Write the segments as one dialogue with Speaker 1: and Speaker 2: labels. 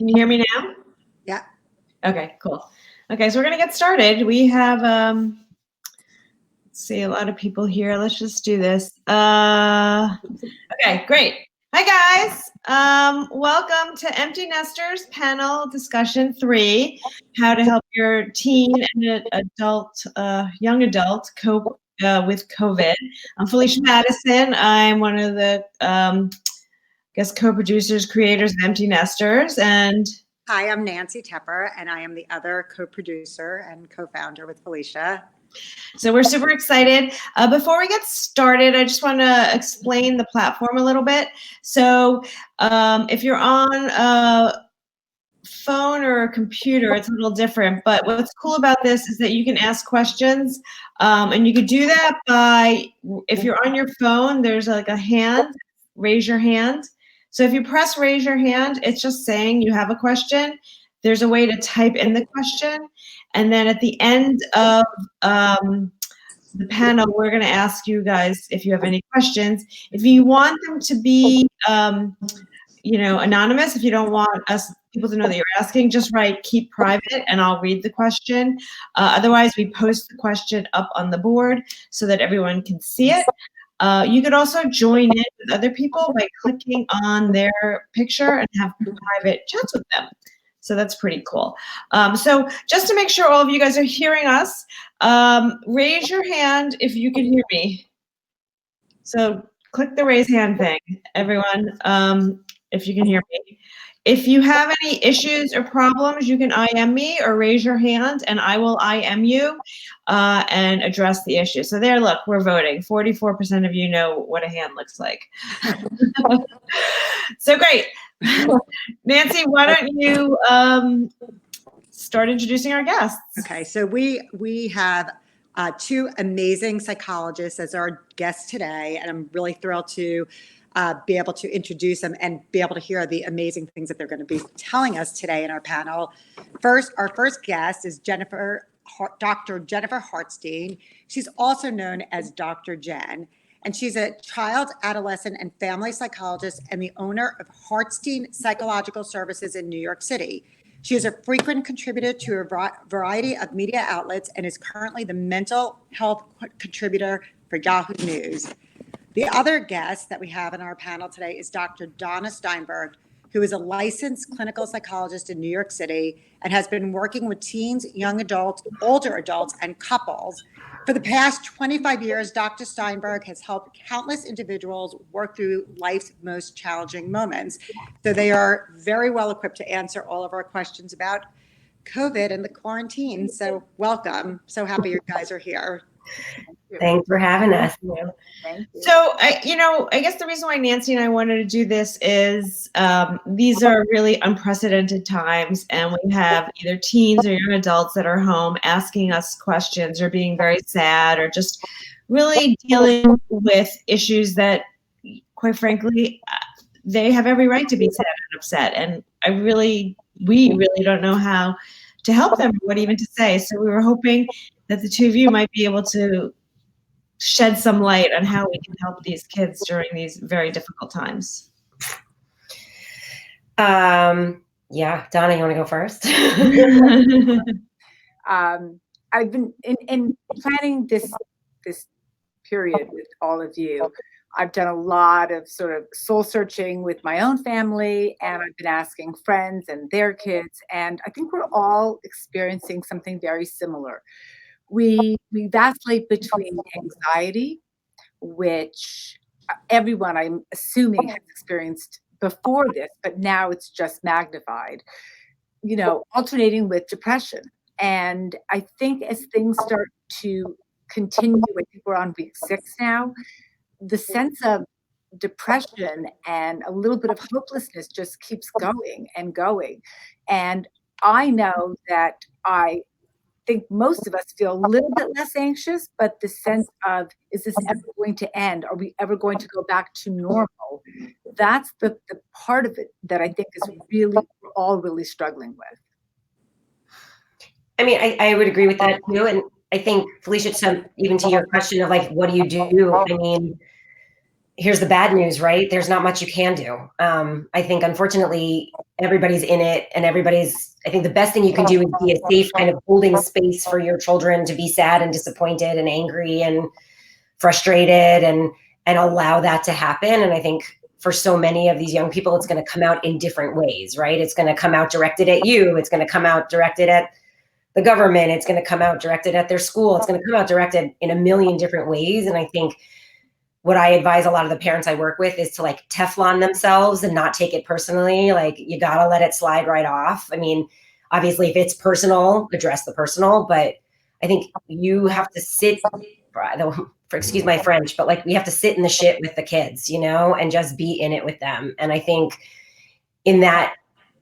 Speaker 1: Can you hear me now?
Speaker 2: Yeah.
Speaker 1: Okay, cool. Okay, so we're going to get started. We have, let's see, a lot of people here. Let's just do this. Okay, great. Hi, guys. Welcome to Empty Nesters Panel Discussion 3, How to Help Your Teen and Young Adult Cope with COVID. I'm Felicia Madison. I'm one of the, co-producers, creators of Empty Nesters, and
Speaker 2: Hi, I'm Nancy Tepper, and I am the other co-producer and co-founder with Felicia.
Speaker 1: So we're super excited. Before we get started, I just want to explain the platform a little bit. So if you're on a phone or a computer, it's a little different. But what's cool about this is that you can ask questions, and you could do that by, if you're on your phone, there's like a hand, raise your hand. So if you press raise your hand, it's just saying you have a question. There's a way to type in the question. And then at the end of the panel, we're going to ask you guys if you have any questions. If you want them to be, anonymous, if you don't want people to know that you're asking, just write keep private and I'll read the question. Otherwise, we post the question up on the board so that everyone can see it. You could also join in with other people by clicking on their picture and have private chats with them. So that's pretty cool. So just to make sure all of you guys are hearing us, raise your hand if you can hear me. So click the raise hand thing, everyone, if you can hear me. If you have any issues or problems, you can IM me or raise your hand and I will IM you and address the issue. So there, look, we're voting. 44% of you know what a hand looks like. So great. Nancy, why don't you start introducing our guests?
Speaker 2: Okay, so we have two amazing psychologists as our guests today, and I'm really thrilled to be able to introduce them and be able to hear the amazing things that they're going to be telling us today in our panel. Our first guest is Dr. Jennifer Hartstein. She's also known as Dr. Jen, and she's a child, adolescent, and family psychologist and the owner of Hartstein Psychological Services in New York City. She is a frequent contributor to a variety of media outlets and is currently the mental health contributor for Yahoo News. The other guest that we have in our panel today is Dr. Donna Steinberg, who is a licensed clinical psychologist in New York City and has been working with teens, young adults, older adults, and couples. For the past 25 years, Dr. Steinberg has helped countless individuals work through life's most challenging moments. So they are very well equipped to answer all of our questions about COVID and the quarantine. So welcome. So happy you guys are here.
Speaker 3: Thanks for having us.
Speaker 2: Thank you.
Speaker 1: So, I guess the reason why Nancy and I wanted to do this is these are really unprecedented times, and we have either teens or young adults that are home asking us questions or being very sad or just really dealing with issues that, quite frankly, they have every right to be sad and upset. And we really don't know how to help them or what even to say. So we were hoping that the two of you might be able to shed some light on how we can help these kids during these very difficult times.
Speaker 3: Yeah, Donna, you want to go first?
Speaker 4: I've been in planning this period with all of you. I've done a lot of sort of soul searching with my own family, and I've been asking friends and their kids, and I think we're all experiencing something very similar. We vacillate between anxiety, which everyone, I'm assuming, has experienced before this, but now it's just magnified, alternating with depression. And I think as things start to continue, I think we're on week 6 now, the sense of depression and a little bit of hopelessness just keeps going and going. And I know that I think most of us feel a little bit less anxious, but the sense of, is this ever going to end? Are we ever going to go back to normal? That's the part of it that I think is we're all really struggling with.
Speaker 3: I mean, I would agree with that too. And I think, Felicia, even to your question of like, what do you do? I mean, here's the bad news, right? There's not much you can do. I think, unfortunately, everybody's in it, and I think the best thing you can do is be a safe kind of holding space for your children to be sad and disappointed and angry and frustrated, and allow that to happen. And I think for so many of these young people, it's going to come out in different ways, right? It's going to come out directed at you. It's going to come out directed at the government. It's going to come out directed at their school. It's going to come out directed in a million different ways. And I think what I advise a lot of the parents I work with is to like Teflon themselves and not take it personally. Like, you got to let it slide right off. I mean, obviously, if it's personal, address the personal, but I think you have to sit, excuse my French, but like, we have to sit in the shit with the kids, and just be in it with them. And I think in that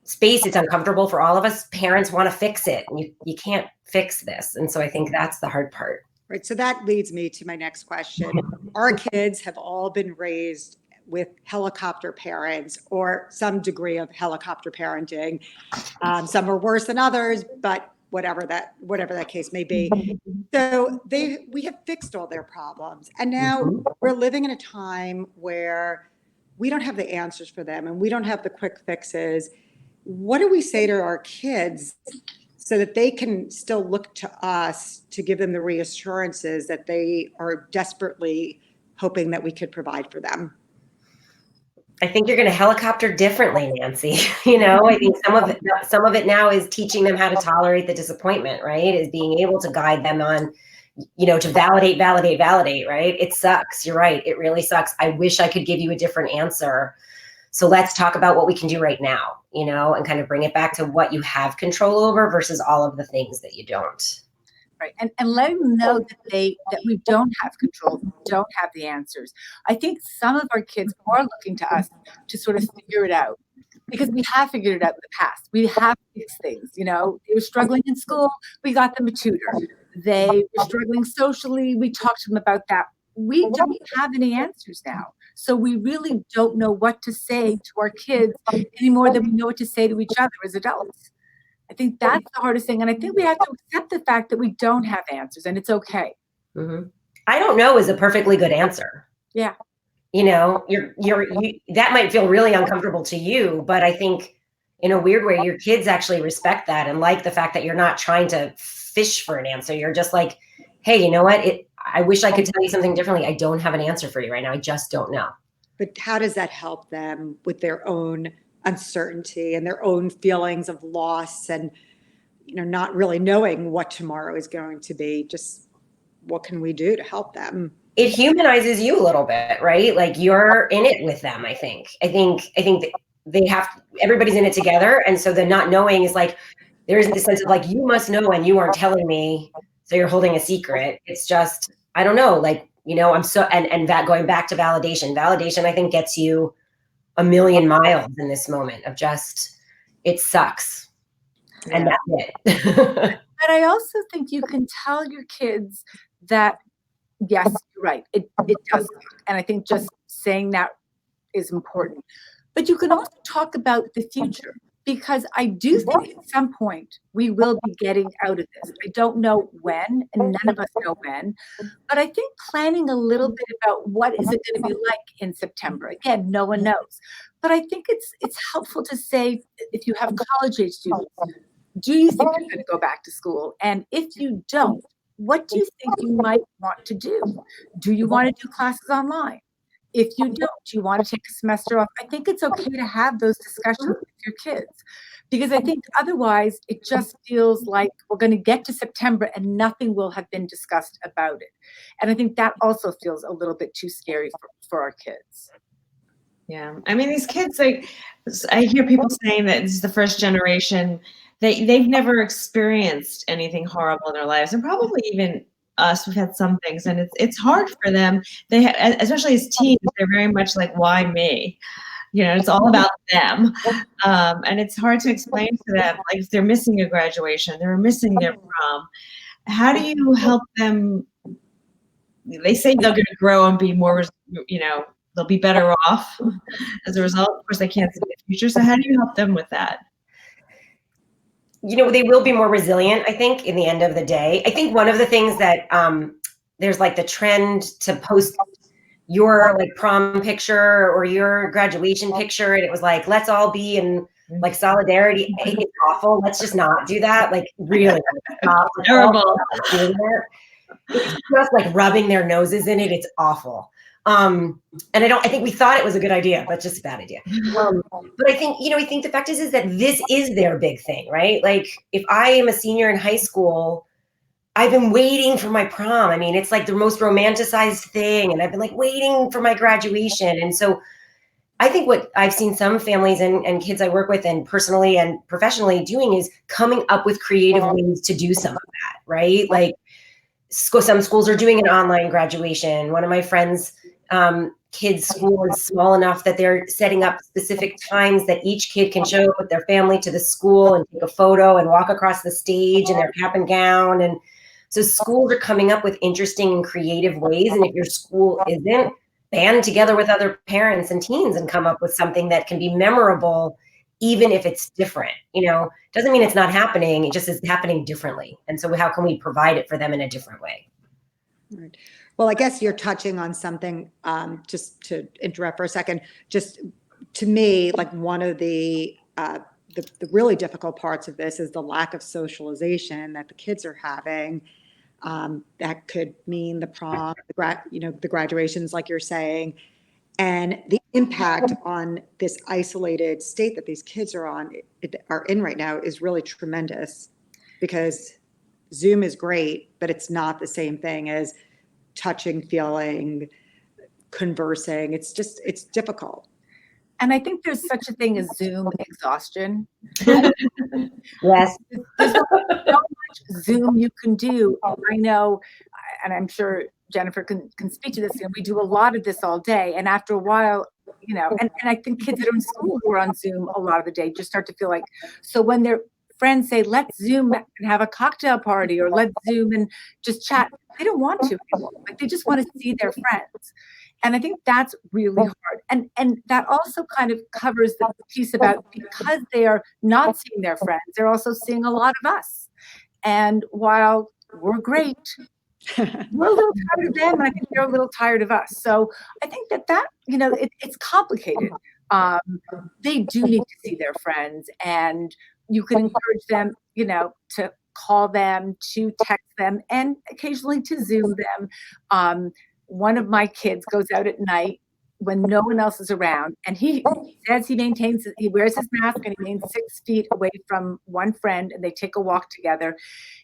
Speaker 3: space, it's uncomfortable for all of us. Parents want to fix it, and you can't fix this. And so I think that's the hard part.
Speaker 2: Right. So that leads me to my next question. Our kids have all been raised with helicopter parents or some degree of helicopter parenting. Some are worse than others, but whatever that case may be. So we have fixed all their problems. And now we're living in a time where we don't have the answers for them and we don't have the quick fixes. What do we say to our kids so that they can still look to us to give them the reassurances that they are desperately hoping that we could provide for them?
Speaker 3: I think you're going to helicopter differently, Nancy. I think some of it now is teaching them how to tolerate the disappointment, right? Is being able to guide them on, to validate, right? It sucks. You're right. It really sucks. I wish I could give you a different answer. So let's talk about what we can do right now, and kind of bring it back to what you have control over versus all of the things that you don't.
Speaker 4: Right. And let them know that we don't have control, don't have the answers. I think some of our kids are looking to us to sort of figure it out, because we have figured it out in the past. We have these things, they were struggling in school, we got them a tutor. They were struggling socially, we talked to them about that. We don't have any answers now. So we really don't know what to say to our kids any more than we know what to say to each other as adults. I think that's the hardest thing. And I think we have to accept the fact that we don't have answers, and it's okay.
Speaker 3: Mm-hmm. I don't know is a perfectly good answer.
Speaker 4: Yeah.
Speaker 3: That might feel really uncomfortable to you, but I think in a weird way, your kids actually respect that and like the fact that you're not trying to fish for an answer. You're just like, hey, you know what? I wish I could tell you something differently. I don't have an answer for you right now. I just don't know.
Speaker 2: But how does that help them with their own uncertainty and their own feelings of loss and, not really knowing what tomorrow is going to be? Just what can we do to help them?
Speaker 3: It humanizes you a little bit, right? Like, you're in it with them. I think everybody's in it together. And so the not knowing is like, there isn't this sense of like, you must know and you aren't telling me, so you're holding a secret. It's just, I don't know, like, I'm so, and that going back to validation, I think gets you a million miles in this moment of just, it sucks. Yeah. And that's it.
Speaker 4: But I also think you can tell your kids that, yes, you're right, it does. And I think just saying that is important. But you can also talk about the future, because I do think at some point we will be getting out of this. I don't know when, and none of us know when, but I think planning a little bit about what is it going to be like in September. Again, no one knows. But I think it's helpful to say, if you have college-age students, do you think you're going to go back to school? And if you don't, what do you think you might want to do? Do you want to do classes online? If you don't, do you want to take a semester off? I think it's okay to have those discussions with your kids, because I think otherwise it just feels like we're going to get to September and nothing will have been discussed about it. And I think that also feels a little bit too scary for our kids.
Speaker 1: Yeah. I mean, these kids, like, I hear people saying that this is the first generation, they've never experienced anything horrible in their lives, and probably even us, we've had some things, and it's hard for them. Especially as teens, they're very much like, why me? It's all about them. And it's hard to explain to them, like, if they're missing a graduation, they're missing their prom. How do you help them? They say they're going to grow and be more, they'll be better off as a result. Of course, they can't see the future. So how do you help them with that?
Speaker 3: They will be more resilient, I think, in the end of the day. I think one of the things that there's like the trend to post your like prom picture or your graduation picture, and it was like, let's all be in like solidarity. It's awful. Let's just not do that. Like really, stop.
Speaker 1: Terrible.
Speaker 3: It's just like rubbing their noses in it. It's awful. And I think we thought it was a good idea, but just a bad idea. But I think, I think the fact is that this is their big thing, right? Like if I am a senior in high school, I've been waiting for my prom. I mean, it's like the most romanticized thing. And I've been like waiting for my graduation. And so I think what I've seen some families and kids I work with and personally and professionally doing is coming up with creative ways to do some of that, right? Like some schools are doing an online graduation. One of my friends' kids' school is small enough that they're setting up specific times that each kid can show up with their family to the school and take a photo and walk across the stage in their cap and gown. And so schools are coming up with interesting and creative ways. And if your school isn't, band together with other parents and teens and come up with something that can be memorable, even if it's different. Doesn't mean it's not happening. It just is happening differently. And so how can we provide it for them in a different way?
Speaker 2: Right. Well, I guess you're touching on something, just to interrupt for a second, just to me, like one of the really difficult parts of this is the lack of socialization that the kids are having. That could mean the prom, the graduations, like you're saying, and the impact on this isolated state that these kids are in right now is really tremendous, because Zoom is great, but it's not the same thing as touching, feeling, conversing. It's difficult.
Speaker 4: And I think there's such a thing as Zoom exhaustion.
Speaker 3: Yes.
Speaker 4: There's so much Zoom you can do. I know, and I'm sure Jennifer can speak to this. We do a lot of this all day. And after a while, and I think kids that are in school who are on Zoom a lot of the day just start to feel like, so when their friends say, let's Zoom and have a cocktail party, or let's Zoom and just chat, they don't want to anymore. Like they just want to see their friends. And I think that's really hard. And that also kind of covers the piece about, because they are not seeing their friends, they're also seeing a lot of us. And while we're great, we're a little tired of them, and I think they're a little tired of us. So I think that it's complicated. They do need to see their friends, and you can encourage them, to call them, to text them, and occasionally to Zoom them. One of my kids goes out at night when no one else is around, and he says he wears his mask, and he remains 6 feet away from one friend, and they take a walk together.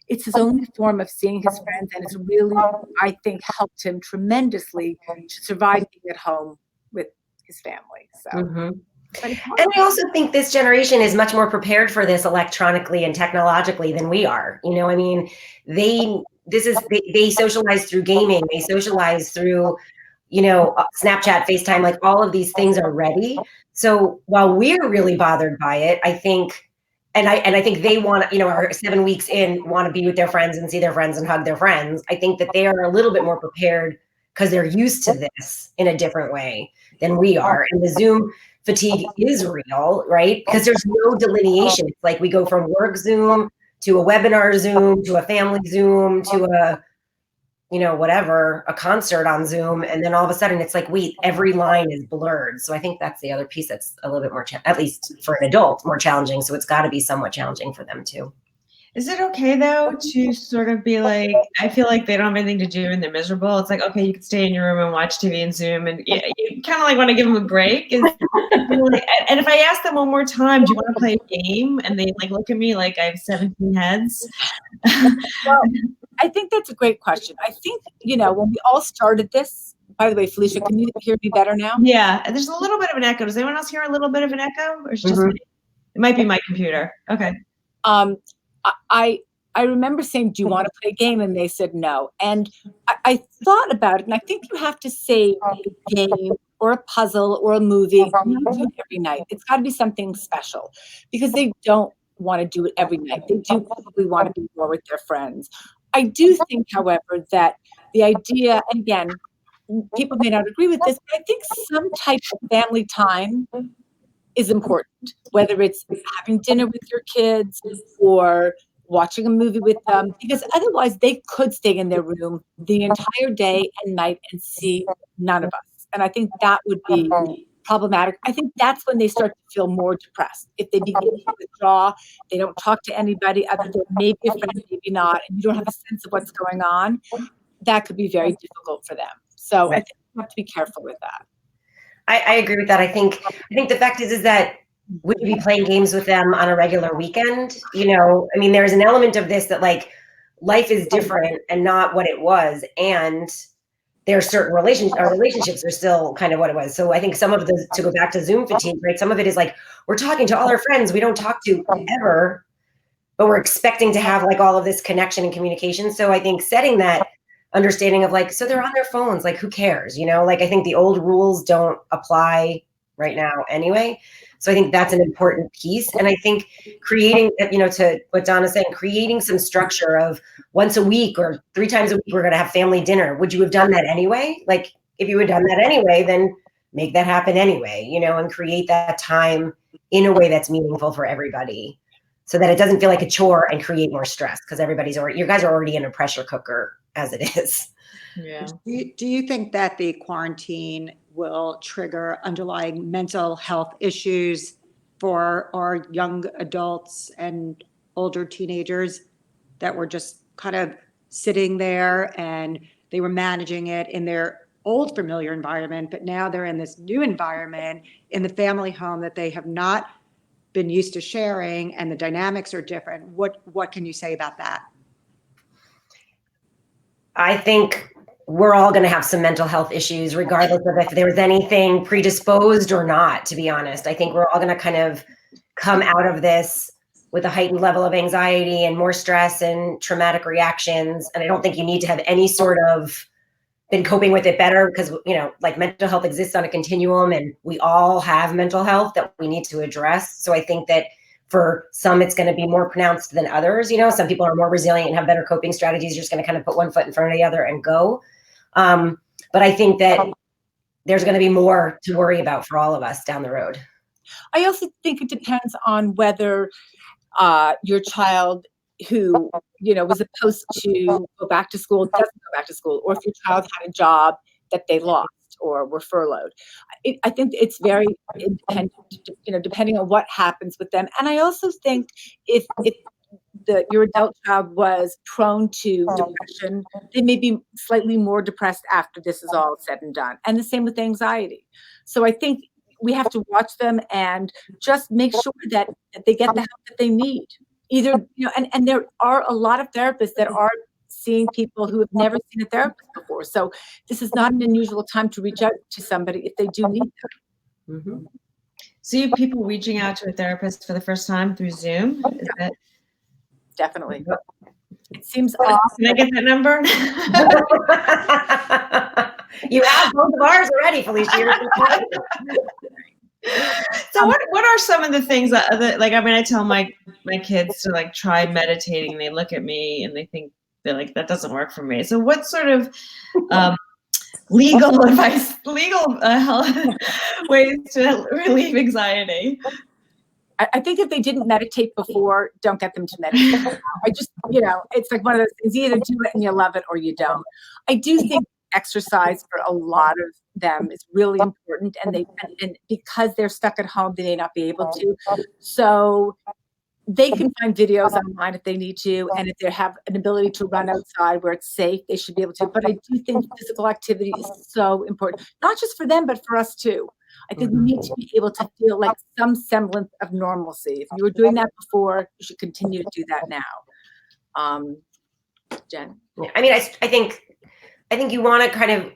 Speaker 4: It's his only form of seeing his friends, and it's really, I think, helped him tremendously to survive being at home with his family. So.
Speaker 3: Mm-hmm. And I also think this generation is much more prepared for this electronically and technologically than we are. They socialize through gaming. They socialize through, Snapchat, FaceTime, like all of these things are ready. So while we're really bothered by it, I think, and I think they want, are 7 weeks in, want to be with their friends and see their friends and hug their friends. I think that they are a little bit more prepared because they're used to this in a different way than we are. And the Zoom fatigue is real, right? Because there's no delineation. It's like we go from work Zoom to a webinar Zoom to a family Zoom to a, a concert on Zoom. And then all of a sudden it's like, wait, every line is blurred. So I think that's the other piece that's a little bit more, at least for an adult, more challenging. So it's got to be somewhat challenging for them too.
Speaker 1: Is it okay though to sort of be like, I feel like they don't have anything to do and they're miserable. It's like, okay, you can stay in your room and watch TV and Zoom, and you kind of like want to give them a break. And if I ask them one more time, do you want to play a game? And they like look at me like I have 17 heads.
Speaker 4: Well, I think that's a great question. I think, when we all started this, by the way, Felicia, can you hear me better now?
Speaker 1: Yeah, there's a little bit of an echo. Does anyone else hear a little bit of an echo, or is it just me? It might be my computer. Okay.
Speaker 4: I remember saying, do you want to play a game? And they said no. And I thought about it, and I think you have to say a game or a puzzle or a movie every night. It's got to be something special, because they don't want to do it every night. They do probably want to be more with their friends. I do think, however, that the idea, and again, people may not agree with this, but I think some type of family time is important, whether it's having dinner with your kids or watching a movie with them, because otherwise they could stay in their room the entire day and night and see none of us. And I think that would be problematic. I think that's when they start to feel more depressed. If they begin to withdraw, they don't talk to anybody other than maybe a friend, maybe not, and you don't have a sense of what's going on, that could be very difficult for them. So I think you have to be careful with that.
Speaker 3: I agree with that. I think the fact is that would you be playing games with them on a regular weekend? You know, I mean, there's an element of this that like life is different and not what it was. And there are certain relationships are still kind of what it was. So I think some of the, to go back to Zoom fatigue, right? Some of it is like, we're talking to all our friends we don't talk to ever, but we're expecting to have like all of this connection and communication. So I think setting that understanding of like, so they're on their phones, like who cares, you know, like I think the old rules don't apply right now anyway. So I think that's an important piece. And I think creating, you know, to what Donna's saying, creating some structure of once a week or 3 times a week, we're going to have family dinner. Would you have done that anyway? Like if you had done that anyway, then make that happen anyway, you know, and create that time in a way that's meaningful for everybody so that it doesn't feel like a chore and create more stress because everybody's already, you guys are already in a pressure cooker as it is.
Speaker 1: Yeah.
Speaker 2: Do you think that the quarantine will trigger underlying mental health issues for our young adults and older teenagers that were just kind of sitting there and they were managing it in their old familiar environment, but now they're in this new environment in the family home that they have not been used to sharing and the dynamics are different? What can you say about that?
Speaker 3: I think we're all going to have some mental health issues, regardless of if there's anything predisposed or not, to be honest. I think we're all going to kind of come out of this with a heightened level of anxiety and more stress and traumatic reactions. And I don't think you need to have any sort of been coping with it better because, you know, like mental health exists on a continuum and we all have mental health that we need to address. So I think that for some, it's going to be more pronounced than others. You know, some people are more resilient and have better coping strategies. You're just going to kind of put one foot in front of the other and go. But I think that there's going to be more to worry about for all of us down the road.
Speaker 4: I also think it depends on whether your child who, you know, was supposed to go back to school doesn't go back to school, or if your child had a job that they lost or were furloughed. I think it's very independent, you know, depending on what happens with them. And I also think if your adult child was prone to depression, they may be slightly more depressed after this is all said and done. And the same with anxiety. So I think we have to watch them and just make sure that they get the help that they need. Either, you know, and there are a lot of therapists that are seeing people who have never seen a therapist before. So this is not an unusual time to reach out to somebody if they do need them.
Speaker 3: Mm-hmm.
Speaker 1: So you have people reaching out to a therapist for the first time through Zoom? Is that
Speaker 4: Definitely. It seems off.
Speaker 1: Can I get that number?
Speaker 3: You have both of ours already, Felicia.
Speaker 1: So what are some of the things that like, I mean, I tell my kids to like try meditating and they look at me and they think they're like, that doesn't work for me. So what sort of legal advice, health ways to relieve anxiety?
Speaker 4: I think if they didn't meditate before, don't get them to meditate. I just, you know, it's like one of those things, you either do it and you love it or you don't. I do think exercise for a lot of them is really important, and because they're stuck at home, they may not be able to. So they can find videos online if they need to, and if they have an ability to run outside where it's safe, they should be able to. But I do think physical activity is so important, not just for them, but for us too. I think we need to be able to feel like some semblance of normalcy. If you were doing that before, you should continue to do that now. Jen?
Speaker 3: I mean, I think you want to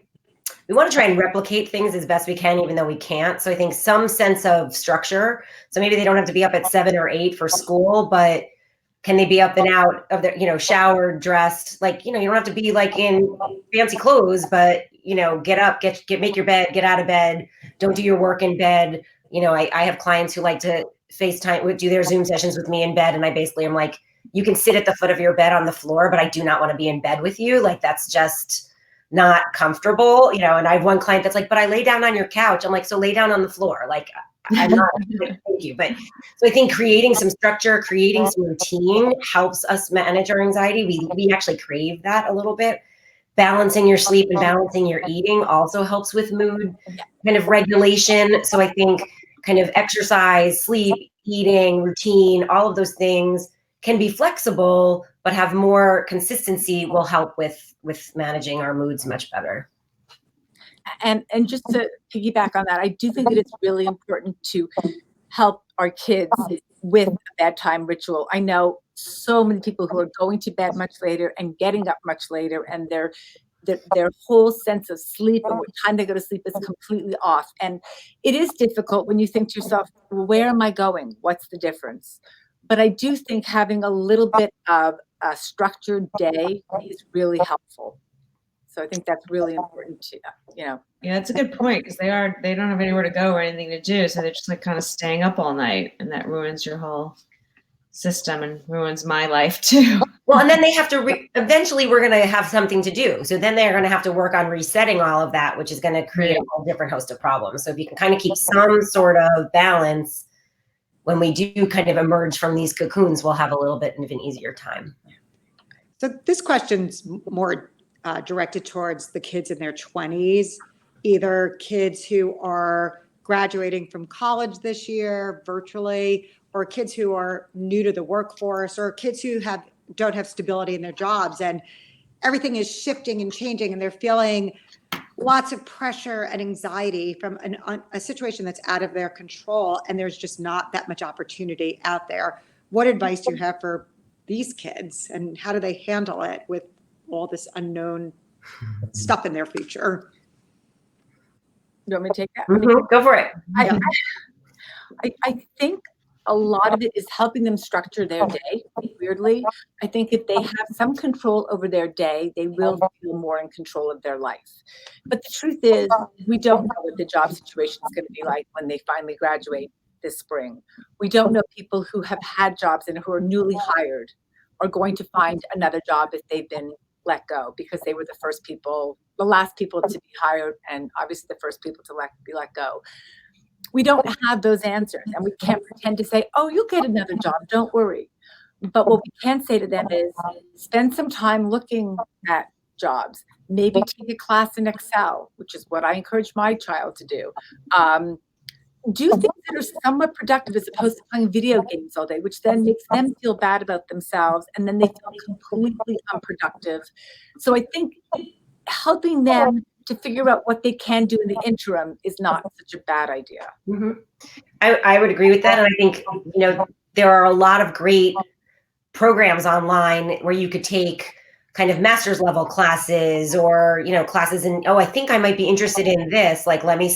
Speaker 3: we want to try and replicate things as best we can, even though we can't. So I think some sense of structure. So maybe they don't have to be up at 7 or 8 for school, but can they be up and out of their, you know, showered, dressed? Like, you know, you don't have to be like in fancy clothes, but, you know, get up, make your bed, get out of bed. Don't do your work in bed. You know, I have clients who like to FaceTime, do their Zoom sessions with me in bed. And I basically am like, you can sit at the foot of your bed on the floor, but I do not want to be in bed with you. Like, that's just not comfortable, you know. And I have one client that's like, but I lay down on your couch. I'm like, so lay down on the floor. Like, I'm not, thank you. But so I think creating some structure, creating some routine helps us manage our anxiety. We actually crave that a little bit. balancing your sleep and balancing your eating also helps with mood kind of regulation. So I think kind of exercise, sleep, eating, routine, all of those things can be flexible, but have more consistency will help with managing our moods much better.
Speaker 4: And just to piggyback on that, I do think that it's really important to help our kids with a bedtime ritual. I know so many people who are going to bed much later and getting up much later, and their whole sense of sleep and what time they go to sleep is completely off. And it is difficult when you think to yourself, well, where am I going? What's the difference? But I do think having a little bit of a structured day is really helpful. So I think that's really important to,
Speaker 1: Yeah, that's a good point, because they don't have anywhere to go or anything to do. So they're just like kind of staying up all night, and that ruins your whole system and ruins my life too.
Speaker 3: Well, and then they have to eventually we're going to have something to do. So then they're going to have to work on resetting all of that, which is going to create a whole different host of problems. So if you can kind of keep some sort of balance, when we do kind of emerge from these cocoons, we'll have a little bit of an easier time.
Speaker 2: So this question's more directed towards the kids in their 20s, either kids who are graduating from college this year virtually, or kids who are new to the workforce, or kids who don't have stability in their jobs, and everything is shifting and changing, and they're feeling lots of pressure and anxiety from a situation that's out of their control, and there's just not that much opportunity out there. What advice do you have for these kids, and how do they handle it with all this unknown stuff in their future?
Speaker 4: you want me to take that?
Speaker 3: Go for it.
Speaker 4: I think a lot of it is helping them structure their day. Weirdly, I think if they have some control over their day, they will feel more in control of their life. But the truth is, we don't know what the job situation is going to be like when they finally graduate this spring. We don't know people who have had jobs and who are newly hired are going to find another job if they've been let go, because they were the last people to be hired, and obviously the first people to be let go. We don't have those answers, and we can't pretend to say, oh, you'll get another job, don't worry. But what we can say to them is spend some time looking at jobs, maybe take a class in Excel, which is what I encourage my child to do. Do things that are somewhat productive as opposed to playing video games all day, which then makes them feel bad about themselves, and then they feel completely unproductive. So I think helping them to figure out what they can do in the interim is not such a bad idea.
Speaker 3: I would agree with that. And I think, there are a lot of great programs online where you could take kind of master's level classes, or, classes in, I think I might be interested in this. Like, let me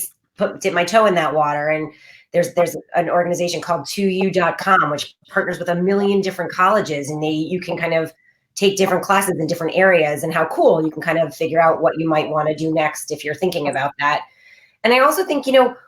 Speaker 3: dip my toe in that water. And there's an organization called 2u.com, which partners with 1 million different colleges, and you can kind of take different classes in different areas, and how cool you can kind of figure out what you might want to do next if you're thinking about that. And I also think,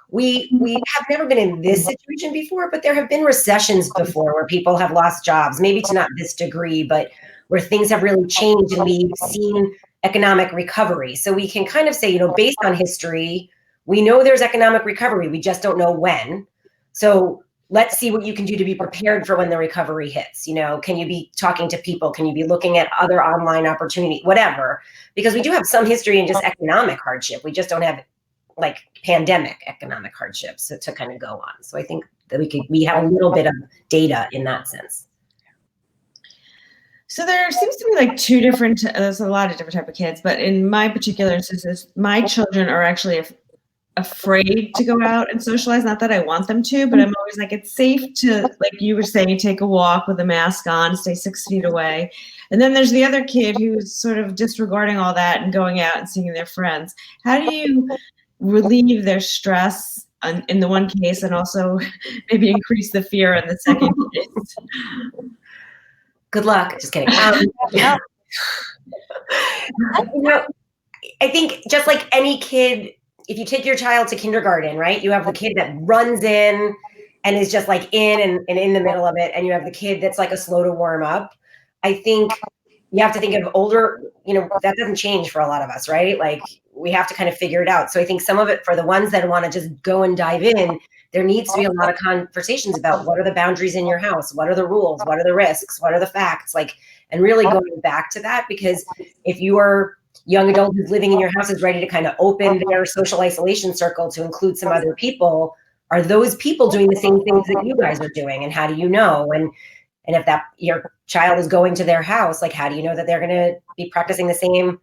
Speaker 3: we have never been in this situation before, but there have been recessions before where people have lost jobs, maybe to not this degree, but where things have really changed and we've seen economic recovery. So we can kind of say, based on history, we know there's economic recovery. We just don't know when. So let's see what you can do to be prepared for when the recovery hits. Can you be talking to people? Can you be looking at other online opportunity, whatever? Because we do have some history in just economic hardship. We just don't have like pandemic economic hardships to kind of go on. So I think that we have a little bit of data in that sense.
Speaker 1: So there seems to be like there's a lot of different type of kids, but in my particular instances, my children are actually afraid to go out and socialize. Not that I want them to, but I'm always like, it's safe to, like you were saying, take a walk with a mask on, stay 6 feet away. And then there's the other kid who's sort of disregarding all that and going out and seeing their friends. How do you relieve their stress in the one case, and also maybe increase the fear in the second case?
Speaker 3: Good luck. Just kidding. I think just like any kid, if you take your child to kindergarten, right, you have the kid that runs in and is just like in and in the middle of it, and you have the kid that's like a slow to warm up. I think you have to think of older, that doesn't change for a lot of us, right? Like, we have to kind of figure it out. So I think some of it, for the ones that want to just go and dive in, there needs to be a lot of conversations about what are the boundaries in your house? What are the rules? What are the risks? What are the facts? And really going back to that, because if you are young adult who's living in your house is ready to kind of open their social isolation circle to include some other people, are those people doing the same things that you guys are doing? And how do you know? And if that your child is going to their house, like, how do you know that they're going to be practicing the same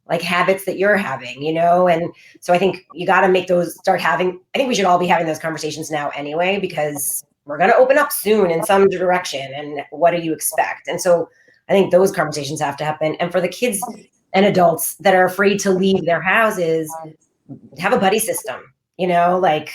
Speaker 3: like habits that you're having, you know? And so I think you got to make those I think we should all be having those conversations now anyway, because we're going to open up soon in some direction. And what do you expect? And so I think those conversations have to happen. And for the kids and adults that are afraid to leave their houses, have a buddy system, you know, like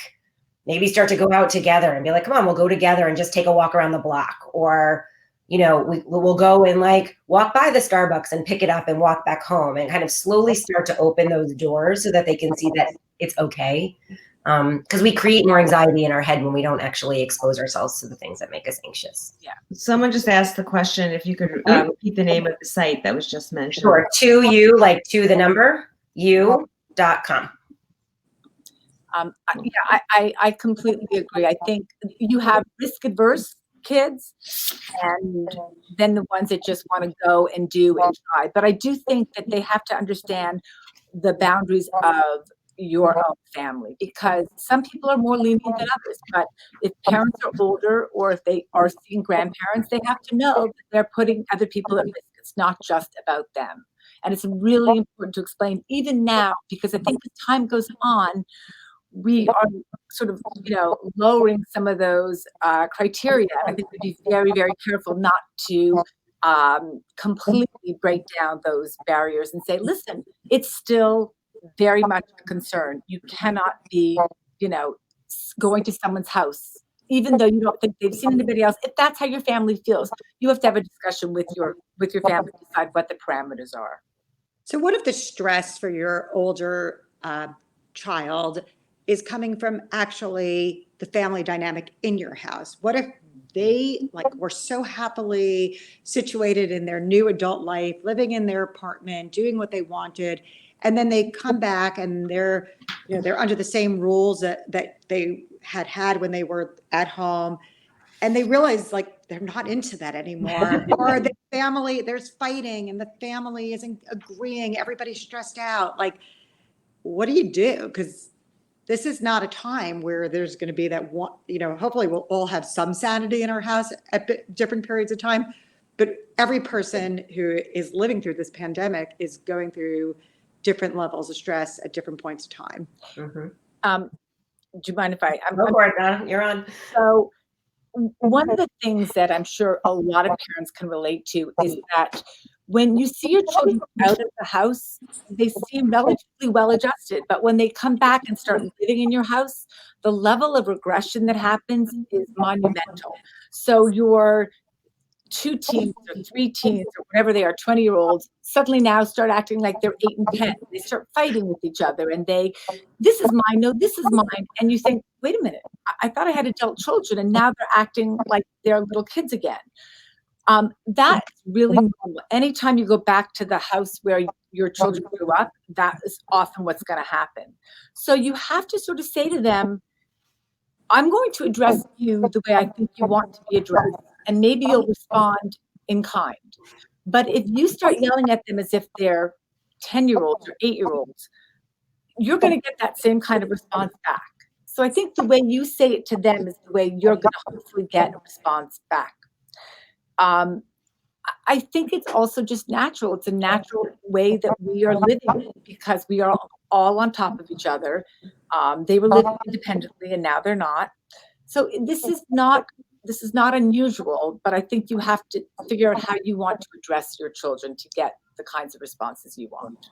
Speaker 3: maybe start to go out together and be like, come on, we'll go together and just take a walk around the block. Or, you know, we'll go and like walk by the Starbucks and pick it up and walk back home, and kind of slowly start to open those doors so that they can see that it's okay. Because we create more anxiety in our head when we don't actually expose ourselves to the things that make us anxious.
Speaker 4: Yeah.
Speaker 1: Someone just asked the question, if you could repeat the name of the site that was just mentioned.
Speaker 3: Sure. 2U, like to the number, u.com.
Speaker 4: I completely agree. I think you have risk adverse kids, and then the ones that just want to go and do and try. But I do think that they have to understand the boundaries of your own family, because some people are more lenient than others. But if parents are older, or if they are seeing grandparents, they have to know that they're putting other people at risk. It's not just about them. And it's really important to explain even now, because I think as time goes on, we are sort of, you know, lowering some of those criteria. I think we'd be very, very careful not to completely break down those barriers and say, listen, it's still very much a concern. You cannot be, you know, going to someone's house, even though you don't think they've seen anybody else. If that's how your family feels, you have to have a discussion with your family to decide what the parameters are.
Speaker 2: So what if the stress for your older child is coming from actually the family dynamic in your house? What if they were so happily situated in their new adult life, living in their apartment, doing what they wanted, and then they come back and they're under the same rules that they had when they were at home, and they realize they're not into that anymore, or the family, there's fighting and the family isn't agreeing, everybody's stressed out. What do you do? Because this is not a time where there's going to be that one, hopefully we'll all have some sanity in our house at different periods of time, but every person who is living through this pandemic is going through different levels of stress at different points of time.
Speaker 3: Mm-hmm.
Speaker 4: Do you mind if I'm
Speaker 3: Go for it, Donna. You're on.
Speaker 4: So one of the things that I'm sure a lot of parents can relate to is that when you see your children out of the house, they seem relatively well adjusted, but when they come back and start living in your house, the level of regression that happens is monumental. So your 2 teens or 3 teens or whatever they are, 20-year-olds, suddenly now start acting like they're 8 and 10. They start fighting with each other, and this is mine, no, this is mine. And you think, wait a minute, I thought I had adult children, and now they're acting like they're little kids again. That's really normal. Anytime you go back to the house where your children grew up, that is often what's going to happen. So you have to sort of say to them, I'm going to address you the way I think you want to be addressed. And maybe you'll respond in kind. But if you start yelling at them as if they're 10-year-olds or 8-year-olds, you're going to get that same kind of response back. So I think the way you say it to them is the way you're going to hopefully get a response back. I think it's also just natural. It's a natural way that we are living because we are all on top of each other. They were living independently and now they're not. So this is not unusual, but I think you have to figure out how you want to address your children to get the kinds of responses you want.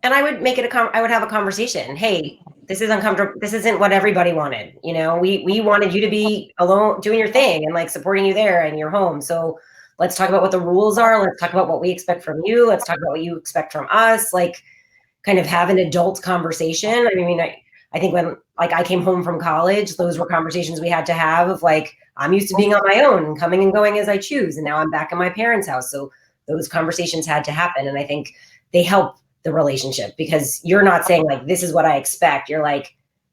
Speaker 3: And I would make it I would have a conversation. Hey, this is uncomfortable. This isn't what everybody wanted. We wanted you to be alone doing your thing and supporting you there in your home. So let's talk about what the rules are. Let's talk about what we expect from you. Let's talk about what you expect from us. Kind of have an adult conversation. I mean, I think when I came home from college, those were conversations we had to have of I'm used to being on my own and coming and going as I choose. And now I'm back in my parents' house. So those conversations had to happen. And I think they help the relationship because you're not saying this is what I expect. You're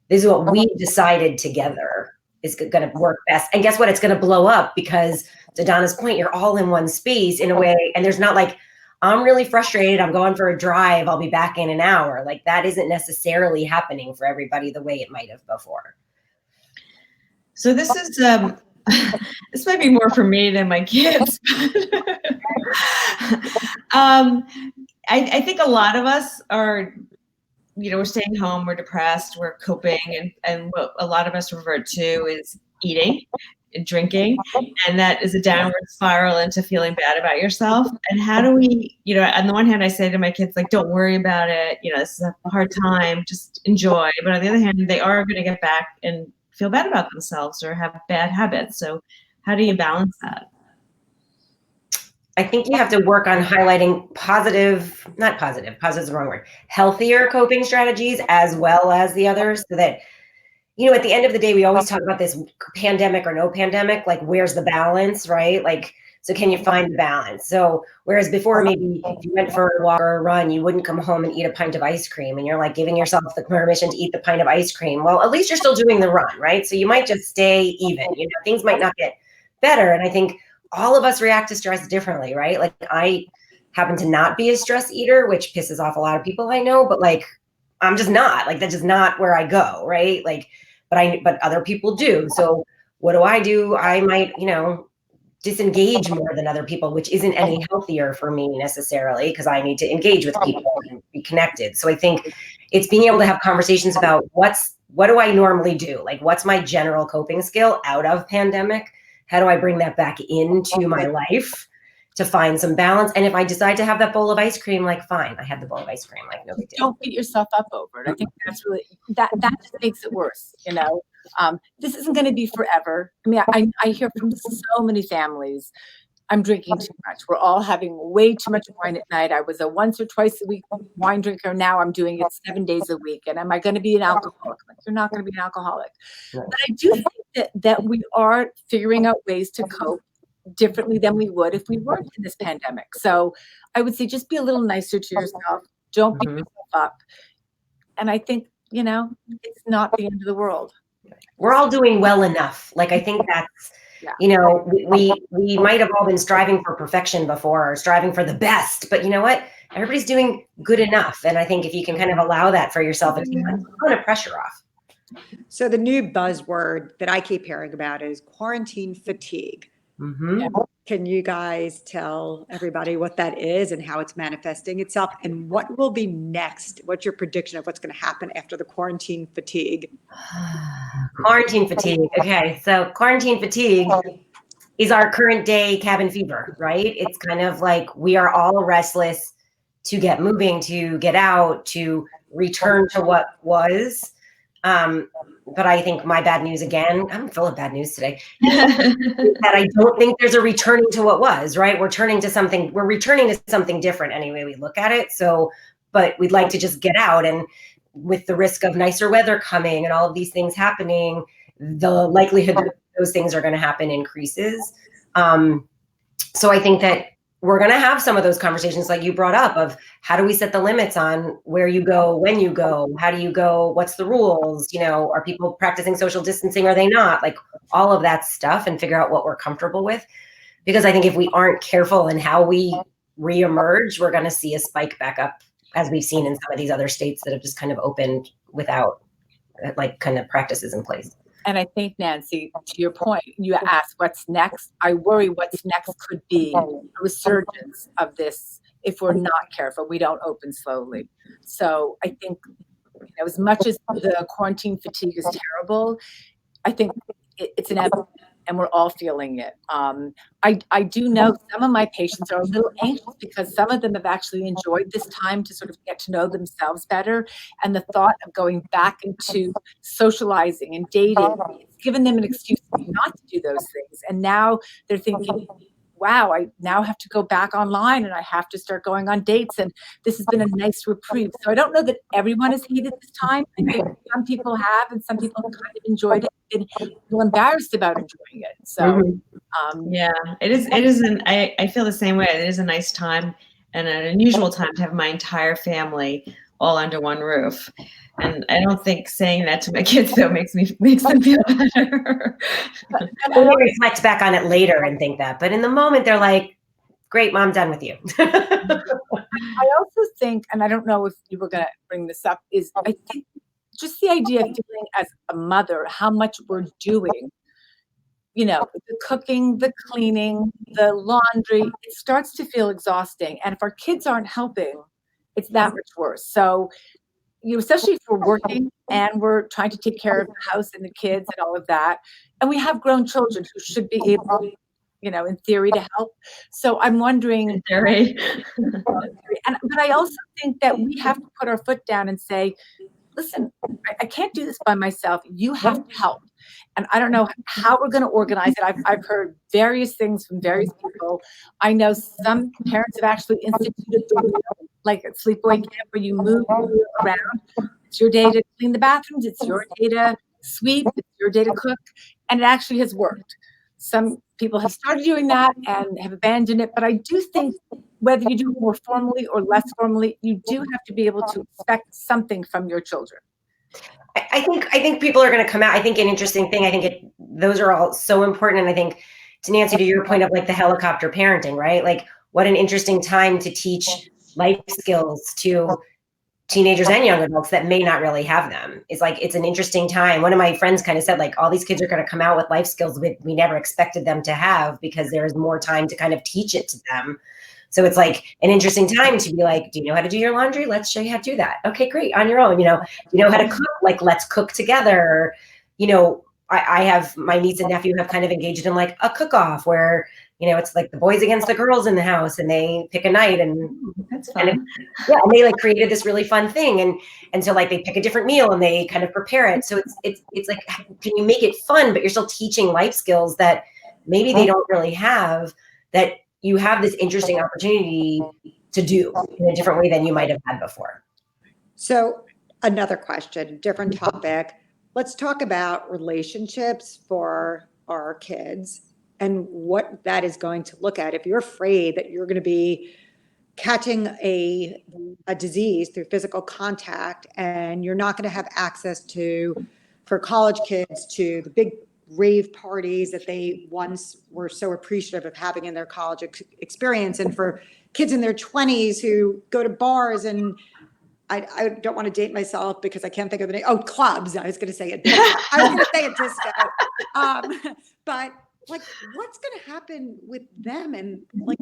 Speaker 3: this is what we decided together is going to work best. And guess what? It's going to blow up because to Donna's point, you're all in one space in a way. And there's not I'm really frustrated. I'm going for a drive. I'll be back in an hour. Like that isn't necessarily happening for everybody the way it might have before.
Speaker 1: So this is this might be more for me than my kids. I think a lot of us are, we're staying home, we're depressed, we're coping, and what a lot of us revert to is eating and drinking, and that is a downward spiral into feeling bad about yourself. And how do we, on the one hand, I say to my kids, like, don't worry about it, this is a hard time, just enjoy. But on the other hand, they are going to get back and feel bad about themselves or have bad habits. So how do you balance that?
Speaker 3: I think you have to work on highlighting positive is the wrong word, healthier coping strategies as well as the others, so that, at the end of the day, we always talk about this pandemic or no pandemic, like where's the balance, right? Like, so can you find the balance? So whereas before, maybe if you went for a walk or a run, you wouldn't come home and eat a pint of ice cream, and you're like giving yourself the permission to eat the pint of ice cream. Well, at least you're still doing the run, right? So you might just stay even, things might not get better. And I think all of us react to stress differently, right? Like I happen to not be a stress eater, which pisses off a lot of people I know, but like, I'm just not, like, that's just not where I go, right? Like, but other people do. So what do? I might, disengage more than other people, which isn't any healthier for me necessarily, because I need to engage with people and be connected. So I think it's being able to have conversations about what do I normally do? Like, what's my general coping skill out of pandemic? How do I bring that back into my life to find some balance? And if I decide to have that bowl of ice cream, like, fine, I had the bowl of ice cream, like, no big deal.
Speaker 4: Don't beat yourself up over it. I think that's really, that just makes it worse, This isn't going to be forever. I mean, I hear from so many families, I'm drinking too much. We're all having way too much wine at night. I was a once or twice a week wine drinker. Now I'm doing it 7 days a week. And am I going to be an alcoholic? Like, you're not going to be an alcoholic.
Speaker 3: Right.
Speaker 4: But I do think that we are figuring out ways to cope differently than we would if we weren't in this pandemic. So I would say just be a little nicer to yourself. Don't beat yourself up. And I think, it's not the end of the world.
Speaker 3: We're all doing well enough. Like, I think that's, we might have all been striving for perfection before, or striving for the best, but you know what? Everybody's doing good enough. And I think if you can kind of allow that for yourself, it's a ton of pressure off.
Speaker 2: So the new buzzword that I keep hearing about is quarantine fatigue.
Speaker 3: Mm-hmm.
Speaker 2: Can you guys tell everybody what that is and how it's manifesting itself, and what will be next? What's your prediction of what's going to happen after the quarantine fatigue?
Speaker 3: Quarantine fatigue. Okay. So quarantine fatigue is our current day cabin fever, right? It's kind of like we are all restless to get moving, to get out, to return to what was. But I think my bad news again, I'm full of bad news today, that I don't think there's a returning to what was, right? We're returning to something different any way we look at it. So, but we'd like to just get out, and with the risk of nicer weather coming and all of these things happening, the likelihood that those things are going to happen increases. So I think that we're going to have some of those conversations like you brought up of how do we set the limits on where you go, when you go, how do you go, what's the rules, are people practicing social distancing, are they not, like all of that stuff, and figure out what we're comfortable with. Because I think if we aren't careful in how we reemerge, we're going to see a spike back up, as we've seen in some of these other states that have just kind of opened without like kind of practices in place.
Speaker 4: And I think, Nancy, to your point, you asked what's next. I worry what's next could be a resurgence of this if we're not careful. We don't open slowly. So I think, as much as the quarantine fatigue is terrible, I think it's inevitable, and we're all feeling it. I do know some of my patients are a little anxious because some of them have actually enjoyed this time to sort of get to know themselves better. And the thought of going back into socializing and dating, it's given them an excuse not to do those things. And now they're thinking, wow, I now have to go back online and I have to start going on dates. And this has been a nice reprieve. So I don't know that everyone has hated this time. I think some people have, and some people have kind of enjoyed it and feel embarrassed about enjoying it. So
Speaker 1: yeah, it is. I feel the same way. It is a nice time and an unusual time to have my entire family all under one roof. And I don't think saying that to my kids though makes them feel better.
Speaker 3: We'll reflect back on it later and think that, but in the moment they're like, great, mom, done with you.
Speaker 4: I also think, and I don't know if you were going to bring this up, is I think just the idea of feeling as a mother, how much we're doing, the cooking, the cleaning, the laundry, it starts to feel exhausting. And if our kids aren't helping, it's that much worse. So, especially if we're working and we're trying to take care of the house and the kids and all of that, and we have grown children who should be able, in theory, to help. So I'm wondering,
Speaker 1: Jerry.
Speaker 4: but I also think that we have to put our foot down and say, listen, I can't do this by myself. You have to help. And I don't know how we're going to organize it. I've heard various things from various people. I know some parents have actually instituted like a sleepaway camp where you move around. It's your day to clean the bathrooms. It's your day to sweep. It's your day to cook. And it actually has worked. Some people have started doing that and have abandoned it. But I do think whether you do it more formally or less formally, you do have to be able to expect something from your children.
Speaker 3: I think people are going to come out. I think an interesting thing, those are all so important. And I think, to Nancy, to your point of like the helicopter parenting, right? Like, what an interesting time to teach life skills to teenagers and young adults that may not really have them. It's an interesting time. One of my friends kind of said, like, all these kids are going to come out with life skills we never expected them to have, because there's more time to kind of teach it to them. So it's like an interesting time to be like, do you know how to do your laundry? Let's show you how to do that. Okay, great. On your own. You know how to cook? Like, let's cook together. I have, my niece and nephew have kind of engaged in like a cook-off where, it's like the boys against the girls in the house, and they pick a night, and
Speaker 1: That's fun.
Speaker 3: and they like created this really fun thing. And so like they pick a different meal and they kind of prepare it. So it's like, can you make it fun, but you're still teaching life skills that maybe they don't really have, that you have this interesting opportunity to do in a different way than you might have had before.
Speaker 2: So another question, different topic. Let's talk about relationships for our kids and what that is going to look at. If you're afraid that you're going to be catching a disease through physical contact, and you're not going to have access to, for college kids, to the big rave parties that they once were so appreciative of having in their college experience, and for kids in their 20s who go to bars and I don't want to date myself because I can't think of the name. Oh, clubs. I was going to say it. I was going to say a disco. But like, what's going to happen with them and like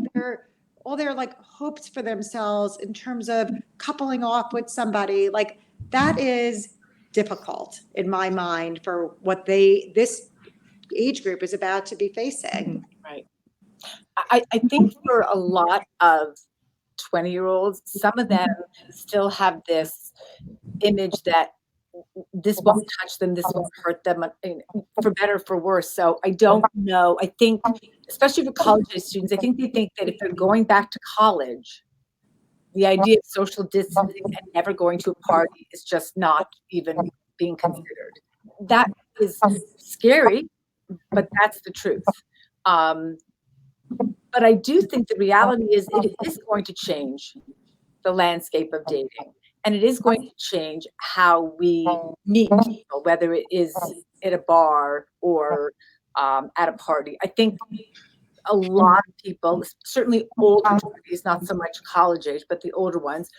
Speaker 2: all their like hopes for themselves in terms of coupling off with somebody? Like, that is difficult in my mind for what this age group is about to be facing.
Speaker 4: Right. I think for a lot of 20-year-olds, some of them still have this image that this won't touch them, this won't hurt them, for better or for worse. So I don't know. I think, especially for college students, I think they think that if they're going back to college, the idea of social distancing and never going to a party is just not even being considered. That is scary, but that's the truth. But I do think the reality is it is going to change the landscape of dating, and it is going to change how we meet people, whether it is at a bar or at a party. I think a lot of people, certainly older 20s, not so much college age, but the older ones,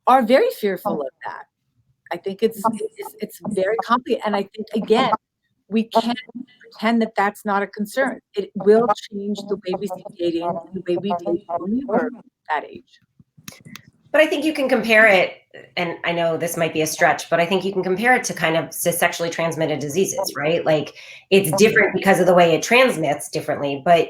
Speaker 4: are very fearful of that. I think it's very complicated, and I think, again, we can't pretend that that's not a concern. It will change the way we see dating, the way we dated when we were that age.
Speaker 3: But I think you can compare it, and I know this might be a stretch, but I think you can compare it to kind of to sexually transmitted diseases, right? Like, it's different because of the way it transmits differently, but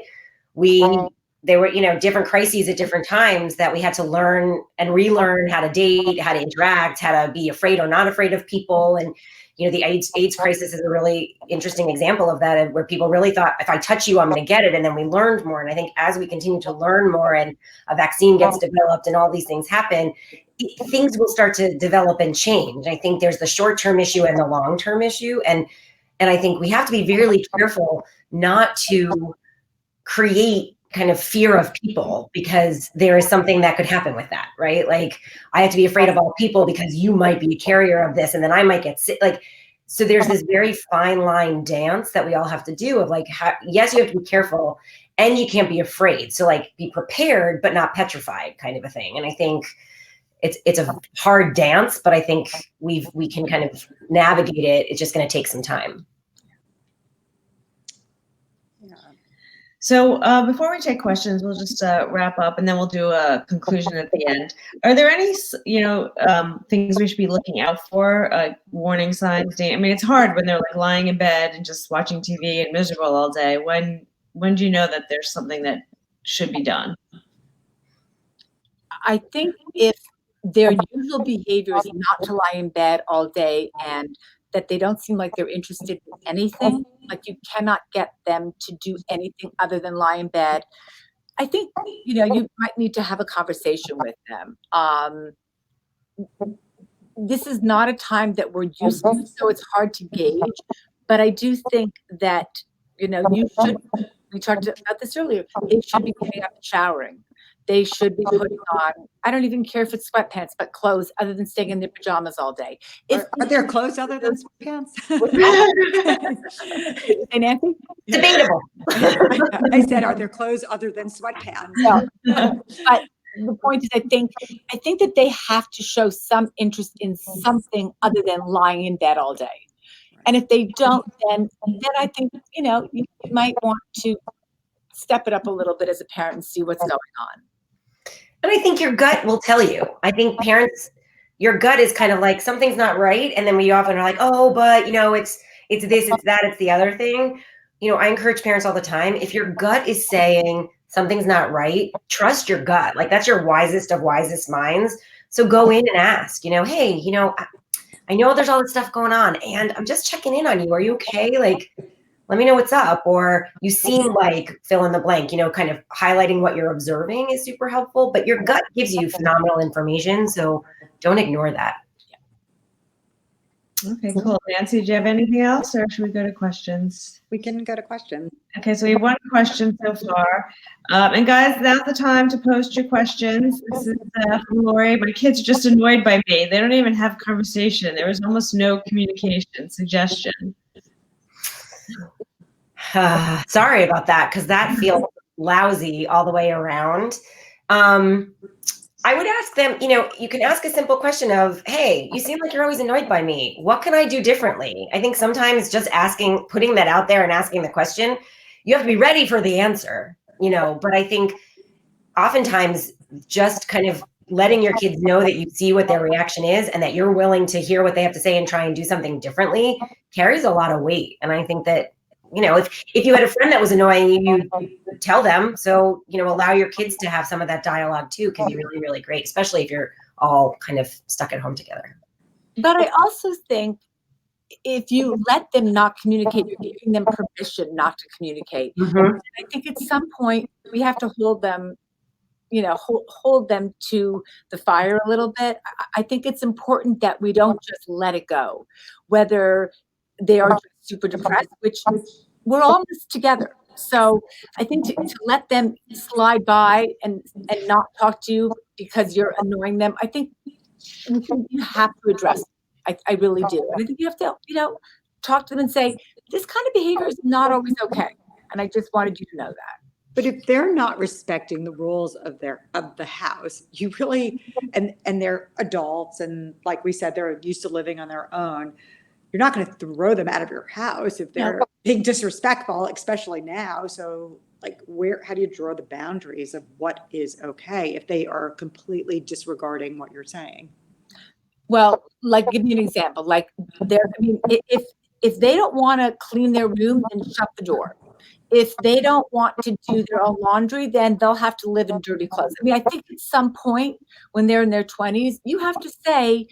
Speaker 3: there were, different crises at different times that we had to learn and relearn how to date, how to interact, how to be afraid or not afraid of people. And, the AIDS crisis is a really interesting example of that, where people really thought, if I touch you, I'm going to get it. And then we learned more. And I think as we continue to learn more and a vaccine gets developed and all these things happen, things will start to develop and change. I think there's the short-term issue and the long-term issue. And I think we have to be really careful not to create kind of fear of people, because there is something that could happen with that, right? Like, I have to be afraid of all people because you might be a carrier of this, and then I might get sick. Like, so there's this very fine line dance that we all have to do of like, yes, you have to be careful. and you can't be afraid. So like be prepared, but not petrified kind of a thing. And I think it's a hard dance, but I think we can kind of navigate it. It's just going to take some time.
Speaker 1: So before we take questions, we'll just wrap up and then we'll do a conclusion at the end. Are there any, things we should be looking out for, warning signs? I mean, it's hard when they're like lying in bed and just watching TV and miserable all day. When do you know that there's something that should be done?
Speaker 4: I think if their usual behavior is not to lie in bed all day and that they don't seem like they're interested in anything, like you cannot get them to do anything other than lie in bed, I think, you might need to have a conversation with them. This is not a time that we're used to, so it's hard to gauge, but I do think that, you should, we talked about this earlier, they should be getting up and showering. They should be putting on, I don't even care if it's sweatpants, but clothes other than staying in their pajamas all day.
Speaker 2: Are there clothes other than sweatpants?
Speaker 4: And Nancy?
Speaker 3: Debatable.
Speaker 2: I said, are there clothes other than sweatpants?
Speaker 4: No. But the point is, I think that they have to show some interest in something other than lying in bed all day. And if they don't, then I think, you might want to step it up a little bit as a parent and see what's going on.
Speaker 3: And I think your gut will tell you. I think parents, your gut is kind of like something's not right. And then we often are like, oh, but it's this, it's that, it's the other thing. I encourage parents all the time. If your gut is saying something's not right, trust your gut. Like that's your wisest of wisest minds. So go in and ask, hey, I know there's all this stuff going on and I'm just checking in on you. Are you okay? Like, let me know what's up. Or you seem like fill in the blank, kind of highlighting what you're observing is super helpful, but your gut gives you phenomenal information. So don't ignore that.
Speaker 1: Okay, cool. Nancy, do you have anything else or should we go to questions?
Speaker 2: We can go to questions.
Speaker 1: Okay, so we have one question so far. And guys, now's the time to post your questions. This is from Lori. My kids are just annoyed by me. They don't even have conversation. There was almost no communication, suggestion.
Speaker 3: Sorry about that, because that feels lousy all the way around. I would ask them, you can ask a simple question of, hey, you seem like you're always annoyed by me. What can I do differently? I think sometimes just asking, putting that out there and asking the question, you have to be ready for the answer, but I think oftentimes just kind of letting your kids know that you see what their reaction is and that you're willing to hear what they have to say and try and do something differently carries a lot of weight. And I think that, if you had a friend that was annoying you, you'd tell them. So, allow your kids to have some of that dialogue too can be really, really great, especially if you're all kind of stuck at home together.
Speaker 4: But I also think if you let them not communicate, you're giving them permission not to communicate.
Speaker 3: Mm-hmm.
Speaker 4: I think at some point we have to hold them, hold them to the fire a little bit. I think it's important that we don't just let it go, whether they are super depressed, which we're all in this together. So I think to let them slide by and not talk to you because you're annoying them, I think you have to address it. I really do. And I think you have to, talk to them and say, this kind of behavior is not always okay. And I just wanted you to know that.
Speaker 2: But if they're not respecting the rules of the house, you really, and they're adults, and like we said, they're used to living on their own, you're not going to throw them out of your house if they're being disrespectful, especially now. So how do you draw the boundaries of what is okay if they are completely disregarding what you're saying?
Speaker 4: Well, give me an example. If they don't want to clean their room, then shut the door. If they don't want to do their own laundry, then they'll have to live in dirty clothes. I think at some point when they're in their 20s, you have to say,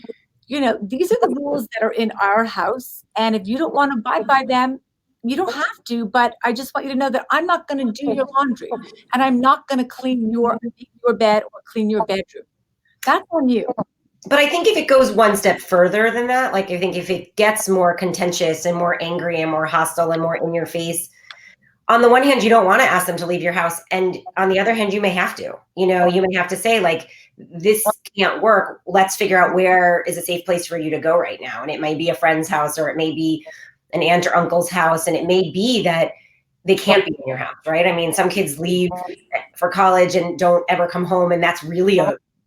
Speaker 4: these are the rules that are in our house. And if you don't want to abide by them, you don't have to, but I just want you to know that I'm not going to do your laundry and I'm not going to clean your bed or clean your bedroom. That's on you.
Speaker 3: But I think if it goes one step further than that, I think if it gets more contentious and more angry and more hostile and more in your face, on the one hand, you don't want to ask them to leave your house. And on the other hand, you may have to, you may have to say this can't work. Let's figure out where is a safe place for you to go right now. And it might be a friend's house, or it may be an aunt or uncle's house. And it may be that they can't be in your house, right? I mean, some kids leave for college and don't ever come home, and that's really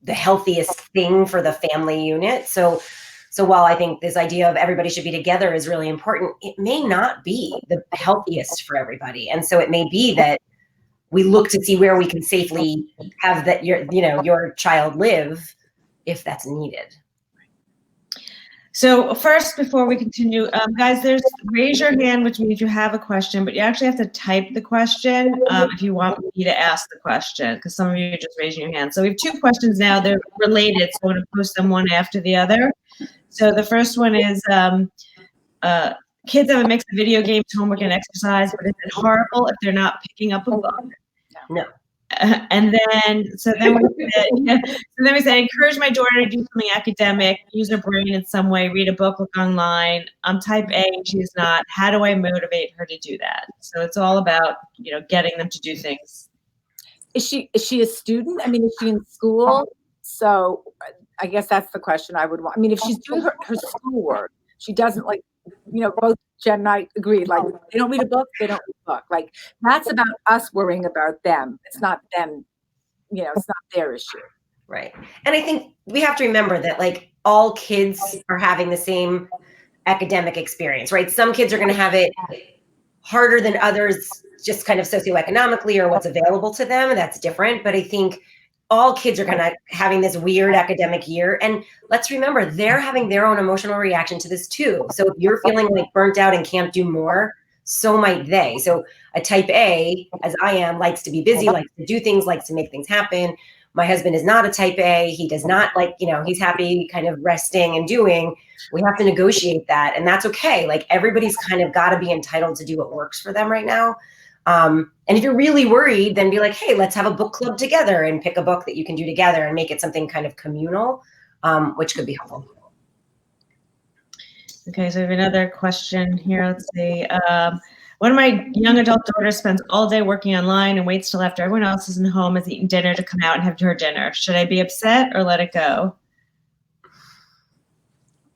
Speaker 3: the healthiest thing for the family unit. So while I think this idea of everybody should be together is really important, it may not be the healthiest for everybody. And so it may be that we look to see where we can safely have that your child live if that's needed.
Speaker 1: So first, before we continue, guys, there's raise your hand, which means you have a question, but you actually have to type the question if you want me to ask the question, because some of you are just raising your hand. So we have two questions now. They're related, so I'm going to post them one after the other. So the first one is, kids have a mix of video games, homework, and exercise, but is it horrible if they're not picking up a book?
Speaker 3: No.
Speaker 1: And then, so then we said, encourage my daughter to do something academic, use her brain in some way, read a book, look online. I'm type A, and she's not. How do I motivate her to do that? So it's all about, getting them to do things.
Speaker 4: Is she a student? I mean, is she in school? So I guess that's the question I would want. I mean, if she's doing her schoolwork, she doesn't both Jen and I agreed, they don't read a book, they don't read a book. That's about us worrying about them. It's not them, it's not their issue.
Speaker 3: Right. And I think we have to remember that all kids are having the same academic experience, right? Some kids are going to have it harder than others, just kind of socioeconomically or what's available to them. That's different. But I think all kids are kind of having this weird academic year. And let's remember, they're having their own emotional reaction to this too. So if you're feeling burnt out and can't do more, so might they. So a type A, as I am, likes to be busy, likes to do things, likes to make things happen. My husband is not a type A. He does not he's happy kind of resting and doing. We have to negotiate that. And that's okay. Everybody's kind of got to be entitled to do what works for them right now. And if you're really worried, then be like, hey, let's have a book club together and pick a book that you can do together and make it something kind of communal, which could be helpful.
Speaker 1: Okay, so we have another question here. Let's see. One of my young adult daughters spends all day working online and waits till after everyone else is in home, has eaten dinner to come out and have her dinner. Should I be upset or let it go?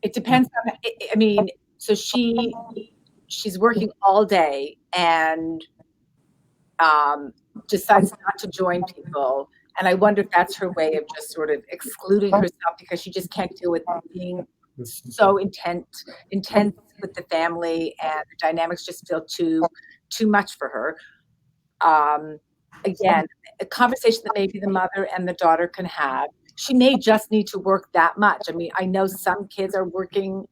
Speaker 4: It depends on, I mean, so she's working all day and decides not to join people. And I wonder if that's her way of just sort of excluding herself because she just can't deal with being so intense with the family, and the dynamics just feel too much for her. Again, a conversation that maybe the mother and the daughter can have. She may just need to work that much. I mean, I know some kids are working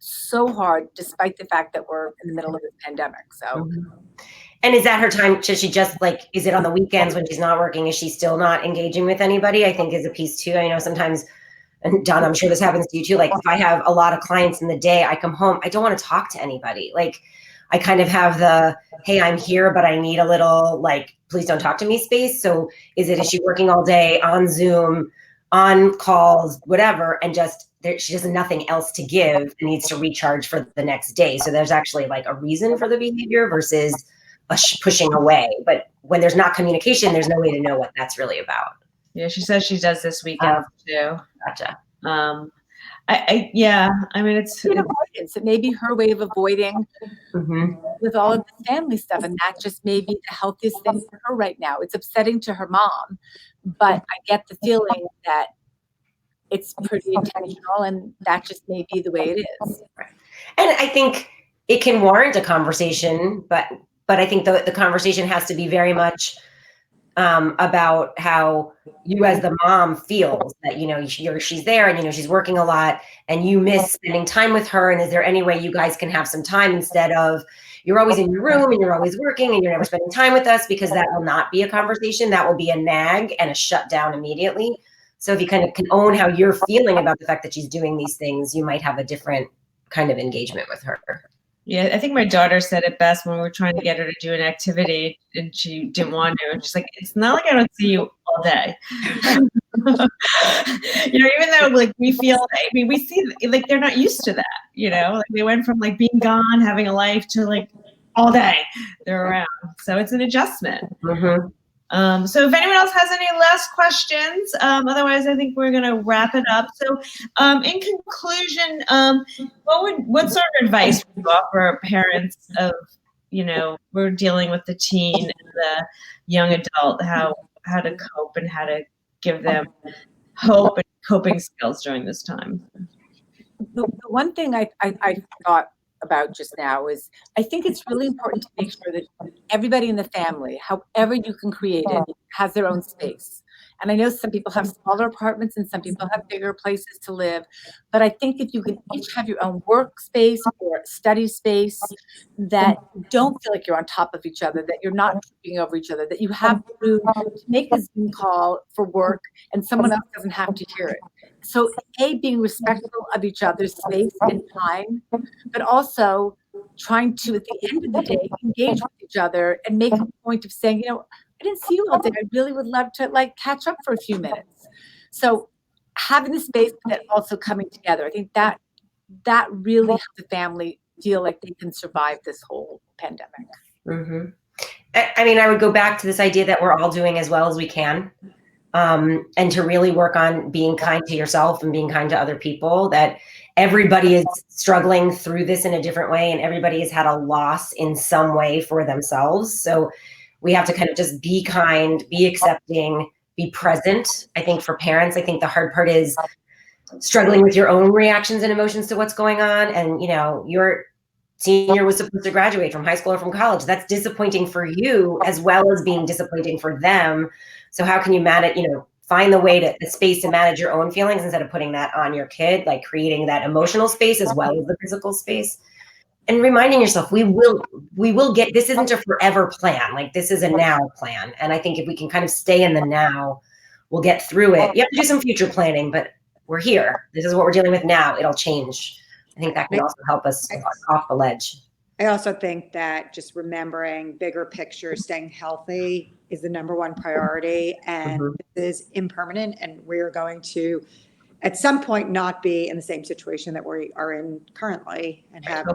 Speaker 4: so hard despite the fact that we're in the middle of this pandemic. So.
Speaker 3: Mm-hmm. And is that her time? Should she just is it on the weekends when she's not working? Is she still not engaging with anybody? I think is a piece too. I know sometimes, and Donna, I'm sure this happens to you too. If I have a lot of clients in the day, I come home, I don't want to talk to anybody. I kind of have the, hey, I'm here, but I need a little please don't talk to me space. So is she working all day on Zoom, on calls, whatever, and she has nothing else to give and needs to recharge for the next day. So there's actually a reason for the behavior versus pushing away. But when there's not communication, there's no way to know what that's really about.
Speaker 1: Yeah, she says she does this weekend too.
Speaker 3: Gotcha.
Speaker 1: I mean, it's
Speaker 4: avoidance. It may be her way of avoiding with all of the family stuff, and that just may be the healthiest thing for her right now. It's upsetting to her mom, but I get the feeling that it's pretty intentional, and that just may be the way it is.
Speaker 3: And I think it can warrant a conversation, but I think the conversation has to be very much about how you as the mom feels that, she's there and, she's working a lot and you miss spending time with her. And is there any way you guys can have some time instead of you're always in your room and you're always working and you're never spending time with us? Because that will not be a conversation. That will be a nag and a shutdown immediately. So if you kind of can own how you're feeling about the fact that she's doing these things, you might have a different kind of engagement with her.
Speaker 1: Yeah, I think my daughter said it best when we were trying to get her to do an activity and she didn't want to. And she's like, it's not like I don't see you all day. Even though we feel, we see they're not used to that, they went from being gone, having a life to all day they're around. So it's an adjustment. Mm-hmm. So if anyone else has any last questions, otherwise I think we're going to wrap it up. So in conclusion, what sort of advice would you offer parents of we're dealing with the teen and the young adult, how to cope and how to give them hope and coping skills during this time.
Speaker 4: The one thing I thought about just now is I think it's really important to make sure that everybody in the family, however you can create it, has their own space. And I know some people have smaller apartments and some people have bigger places to live. But I think if you can each have your own workspace or study space, that you don't feel like you're on top of each other, that you're not tripping over each other, that you have room to make a Zoom call for work and someone else doesn't have to hear it. So being respectful of each other's space and time, but also trying to, at the end of the day, engage with each other and make a point of saying, I didn't see you all day. I really would love to catch up for a few minutes. So having the space, but also coming together, I think that really helps the family feel like they can survive this whole pandemic.
Speaker 3: Mm-hmm. I mean, I would go back to this idea that we're all doing as well as we can. And to really work on being kind to yourself and being kind to other people, that everybody is struggling through this in a different way and everybody has had a loss in some way for themselves. So we have to kind of just be kind, be accepting, be present. I think for parents, I think the hard part is struggling with your own reactions and emotions to what's going on. And, your senior was supposed to graduate from high school or from college. That's disappointing for you as well as being disappointing for them. So how can you manage, find the space to manage your own feelings instead of putting that on your kid, like creating that emotional space as well as the physical space. And reminding yourself, we will get, this isn't a forever plan. Like this is a now plan. And I think if we can kind of stay in the now, we'll get through it. You have to do some future planning, but we're here. This is what we're dealing with now. It'll change. I think that can also help us off the ledge.
Speaker 2: I also think that just remembering bigger picture, staying healthy is the number one priority. And this is impermanent. And we're going to, at some point, not be in the same situation that we are in currently and have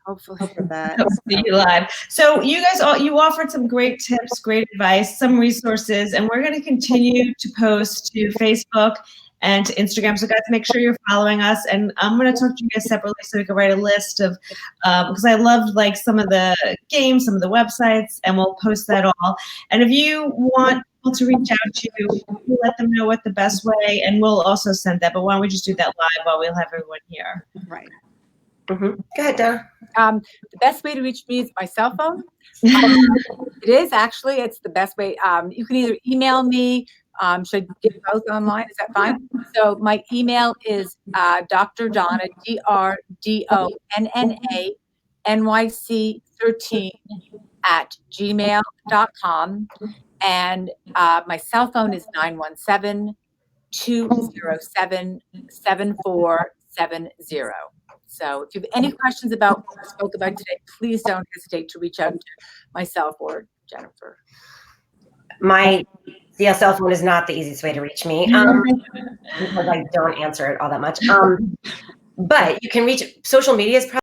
Speaker 2: hopefully for that.
Speaker 1: See you live. So you guys you offered some great tips, great advice, some resources, and we're going to continue to post to Facebook and to Instagram. So guys, make sure you're following us. And I'm going to talk to you guys separately so we can write a list of, because I loved some of the games, some of the websites, and we'll post that all. And if you want people to reach out to you, let them know what the best way, and we'll also send that. But why don't we just do that live while we'll have everyone here?
Speaker 2: Right.
Speaker 3: Go ahead, Donna.
Speaker 4: The best way to reach me is my cell phone. It is actually, it's the best way. You can either email me. Should I get both online? Is that fine? So my email is Dr. Donna, DRDONNA, NYC13 @gmail.com. And my cell phone is 917-207-7470. So if you have any questions about what I spoke about today, please don't hesitate to reach out to myself or Jennifer.
Speaker 3: My cell phone is not the easiest way to reach me because I don't answer it all that much. But you can reach social media is probably